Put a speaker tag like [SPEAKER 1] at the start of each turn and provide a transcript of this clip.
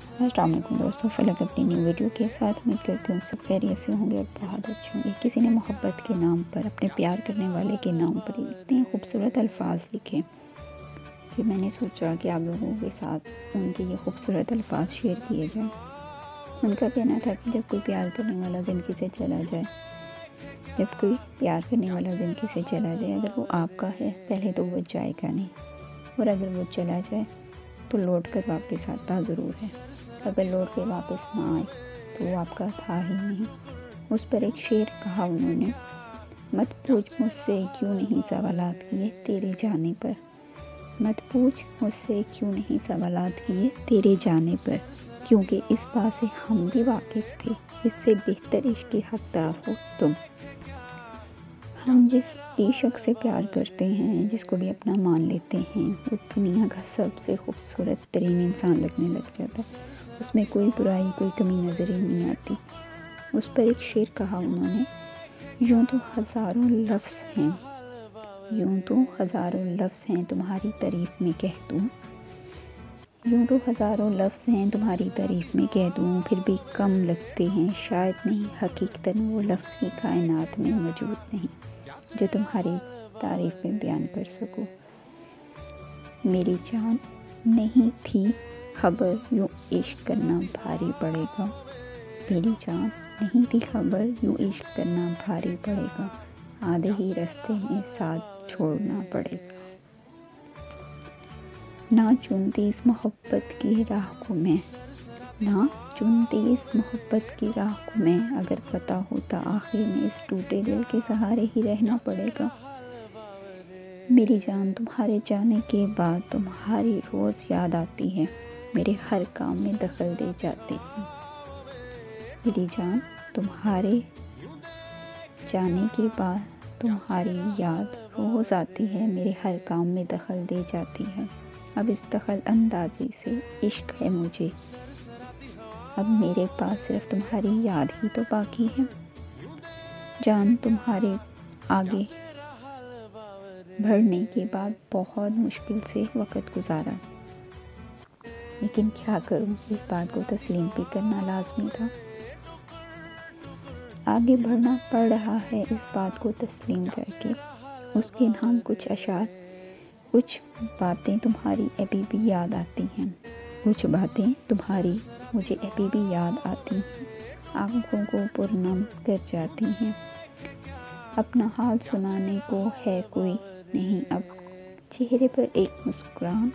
[SPEAKER 1] السلام علیکم دوستوں، فلک اپنی نیو ویڈیو کے ساتھ امید کرتی ہوں سب خیریت سے ہوں گے اور بہت اچھے ہوں گے۔ کسی نے محبت کے نام پر، اپنے پیار کرنے والے کے نام پر اتنے خوبصورت الفاظ لکھے کہ میں نے سوچا کہ آپ لوگوں کے ساتھ ان کے یہ خوبصورت الفاظ شیئر کیے جائیں۔ ان کا کہنا تھا کہ جب کوئی پیار کرنے والا زندگی سے چلا جائے، اگر وہ آپ کا ہے پہلے تو وہ جائے گا نہیں، اور اگر وہ چلا جائے تو لوٹ کر واپس آتا ضرور ہے۔ اگر لوٹ کے واپس نہ آئے تو وہ آپ کا تھا ہی نہیں۔ اس پر ایک شعر کہا انہوں نے، مت پوچھ مجھ سے کیوں نہیں سوالات کیے تیرے جانے پر، مت پوچھ مجھ سے کیوں نہیں سوالات کیے تیرے جانے پر، کیونکہ اس بات سے ہم بھی واقف تھے، اس سے بہتر عشق کے حقدار ہو تم۔ ہم جس بھی شخص سے پیار کرتے ہیں، جس کو بھی اپنا مان لیتے ہیں، وہ دنیا کا سب سے خوبصورت ترین انسان لگنے لگ جاتا ہے۔ اس میں کوئی برائی، کوئی کمی نظر ہی نہیں آتی۔ اس پر ایک شعر کہا انہوں نے، یوں تو ہزاروں لفظ ہیں تمہاری تعریف میں کہہ دوں، پھر بھی کم لگتے ہیں، شاید نہیں حقیقتاً وہ لفظ ہی کائنات میں موجود نہیں جو تمہاری تعریف میں بیان کر سکوں۔ میری جان نہیں تھی خبر یوں عشق کرنا بھاری پڑے گا، میری جان نہیں تھی خبر یوں عشق کرنا بھاری پڑے گا، آدھے ہی رستے میں ساتھ چھوڑنا پڑے گا۔ نہ چنتی اس محبت کی راہ کو میں، اگر پتہ ہوتا آخر میں اس ٹوٹے دل کے سہارے ہی رہنا پڑے گا۔ میری جان تمہارے جانے کے بعد تمہاری روز یاد آتی ہے، میرے ہر کام میں دخل دے جاتی ہے۔ میری جان تمہارے جانے کے بعد تمہاری یاد روز آتی ہے، میرے ہر کام میں دخل دے جاتی ہے۔ اب اس دخل اندازی سے عشق ہے مجھے، اب میرے پاس صرف تمہاری یاد ہی تو باقی ہے۔ جان تمہارے آگے بڑھنے کے بعد بہت مشکل سے وقت گزارا، لیکن کیا کروں، اس بات کو تسلیم بھی کرنا لازمی تھا۔ آگے بڑھنا پڑ رہا ہے اس بات کو تسلیم کر کے۔ اس کے نام کچھ اشعار، کچھ باتیں تمہاری ابھی بھی یاد آتی ہیں، کچھ باتیں تمہاری مجھے ابھی بھی یاد آتی ہیں، آنکھوں کو پرنم کر جاتی ہیں۔ اپنا حال سنانے کو ہے کوئی نہیں اب، چہرے پر ایک مسکان